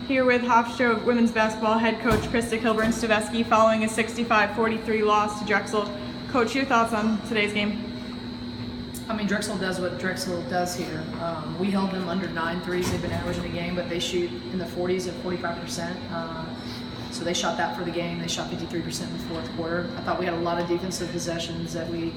Here with Hofstra women's basketball head coach Krista Kilburn-Staveski following a 65-43 loss to Drexel. Coach, your thoughts on today's game? I mean, Drexel does what Drexel does here. We held them under 9 threes they've been averaging a game, but they shoot in the 40s at 45%. So they shot that for the game. They shot 53% in the fourth quarter. I thought we had a lot of defensive possessions that we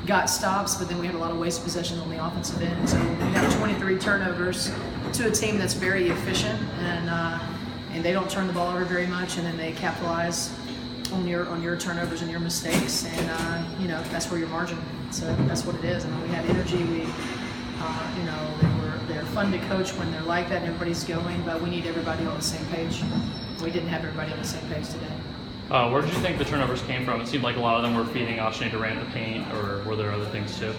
got stops, but then we had a lot of wasted possessions on the offensive end. So we have 23 turnovers to a team that's very efficient, and they don't turn the ball over very much, and then they capitalize on your turnovers and your mistakes, and you know, that's where your margin. So that's what it is. I mean, we had energy. We, you know, they're fun to coach when they're like that and everybody's going, but we need everybody on the same page. We didn't have everybody on the same page today. Where did you think the turnovers came from? It seemed like a lot of them were feeding Oshane Durant the paint, or were there other things too?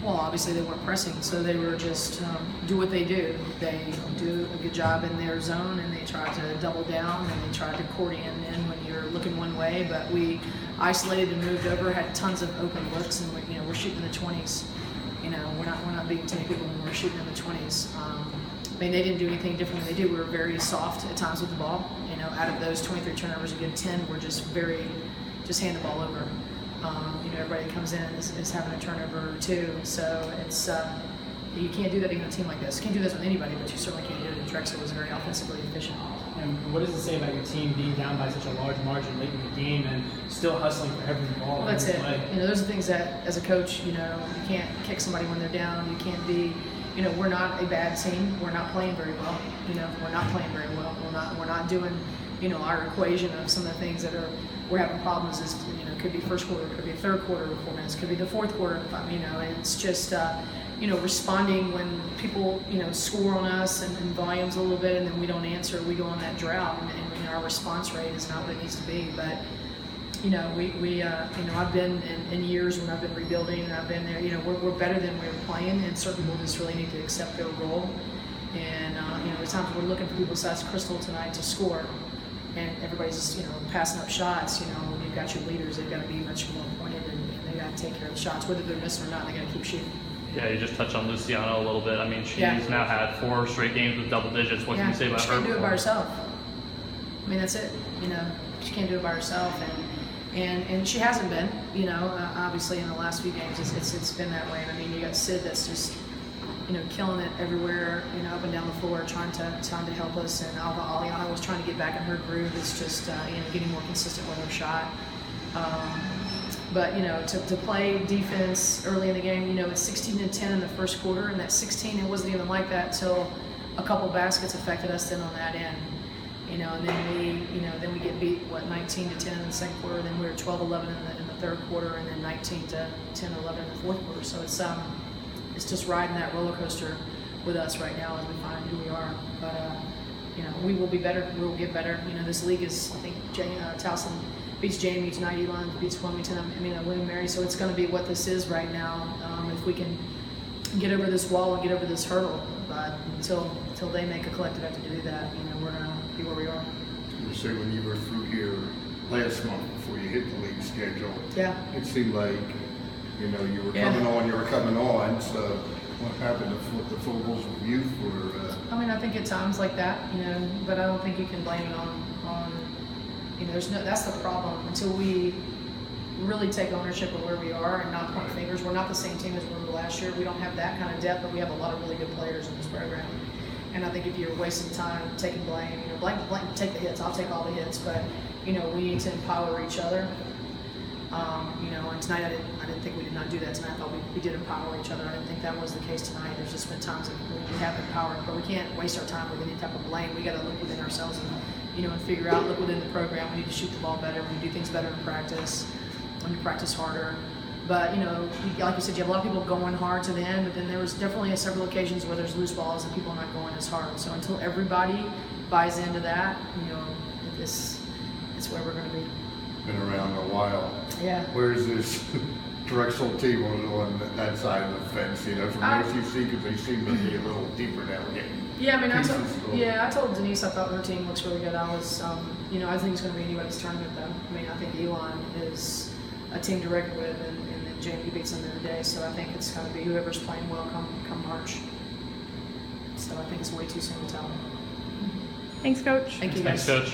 Well, obviously they weren't pressing, so they were just do what they do. They do a good job in their zone, and they try to double down, and they try to accordion in when you're looking one way. But we isolated and moved over, had tons of open looks, and we're shooting in the 20s. You know, we're not beating 10 people when we're shooting in the 20s. I mean, they didn't do anything different than they do. We were very soft at times with the ball. You know, out of those 23 turnovers, again, 10 were just hand the ball over. You know, everybody that comes in is having a turnover or two. So it's you can't do that against a team like this. You can't do this with anybody, but you certainly can't do it. And Drexel was very offensively efficient. And what does it say about your team being down by such a large margin late in the game and still hustling for every ball? Well, that's it. Play? You know, those are things that, as a coach, you know, you can't kick somebody when they're down. You can't be. You know, we're not a bad team. We're not playing very well. You know, we're not playing very well. We're not doing, you know, our equation of some of the things that we're having problems is, you know, it could be first quarter, it could be third quarter performance, it could be the fourth quarter, you know, and it's just, you know, responding when people, you know, score on us and volumes a little bit, and then we don't answer, we go on that drought, and you know, our response rate is not what it needs to be. But you know, you know, I've been in years when I've been rebuilding, and I've been there. You know, we're better than we were playing, and certain people just really need to accept their role. And you know, there's times we're looking for people besides Crystal tonight to score, and everybody's, you know, passing up shots. You know, when you've got your leaders, they've got to be much more pointed, and they got to take care of the shots, whether they're missing or not. They got to keep shooting. Yeah, you just touched on Luciano a little bit. I mean, she's now had 4 straight games with double digits. What can you say about her? She can't do it by herself. I mean, that's it. You know, she can't do it by herself, and she hasn't been. You know, obviously in the last few games, it's been that way. And I mean, you got Sid that's just, you know, killing it everywhere. You know, up and down the floor, trying to help us. And Alva Aliana was trying to get back in her groove. It's just, you know, getting more consistent with her shot. But, you know, to play defense early in the game, you know, it's 16-10 in the first quarter, and that 16, it wasn't even like that till a couple baskets affected us then on that end. You know, and then we get beat, 19-10 in the second quarter, then we were 12-11 in the third quarter, and then 19-10-11 in the fourth quarter. So it's just riding that roller coaster with us right now as we find who we are. But, you know, we will be better. We will get better. You know, this league is, I think, Towson beats Jamie tonight, Elon beats Wilmington, I mean, William Mary, so it's going to be what this is right now. If we can get over this wall and get over this hurdle, but until they make a collective effort to do that, you know, we're going to be where we are. You say when you were through here last month before you hit the league schedule, it seemed like, you know, you were coming on, so what happened with the Fogels of youth? I mean, I think at times like that, you know, but I don't think you can blame it on you know, that's the problem. Until we really take ownership of where we are and not point fingers. We're not the same team as we were last year. We don't have that kind of depth, but we have a lot of really good players in this program. And I think if you're wasting time taking blame, you know, blame take the hits. I'll take all the hits, but you know, we need to empower each other. You know, and tonight I didn't think we did not do that tonight. I thought we did empower each other. I didn't think that was the case tonight. There's just been times that we have empowered, but we can't waste our time with any type of blame. We got to look within ourselves and, you know, and figure out, look within the program. We need to shoot the ball better. We need to do things better in practice. We need to practice harder. But, you know, like you said, you have a lot of people going hard to the end, but then there was definitely several occasions where there's loose balls and people are not going as hard. So until everybody buys into that, you know, it's where we're going to be. Been around a while. Yeah. Where's this Drexel team on that side of the fence, you know, from the SEC, because they seem to be a little deeper now. Yeah, I mean, I told Denise I thought her team looks really good. I was, you know, I think it's going to be anybody's tournament, though. I mean, I think Elon is a team to reckon with, and then Jamie beats them the other day. So I think it's going to be whoever's playing well come March. So I think it's way too soon to tell. Thanks, Coach. Thank you Thanks, guys. Coach.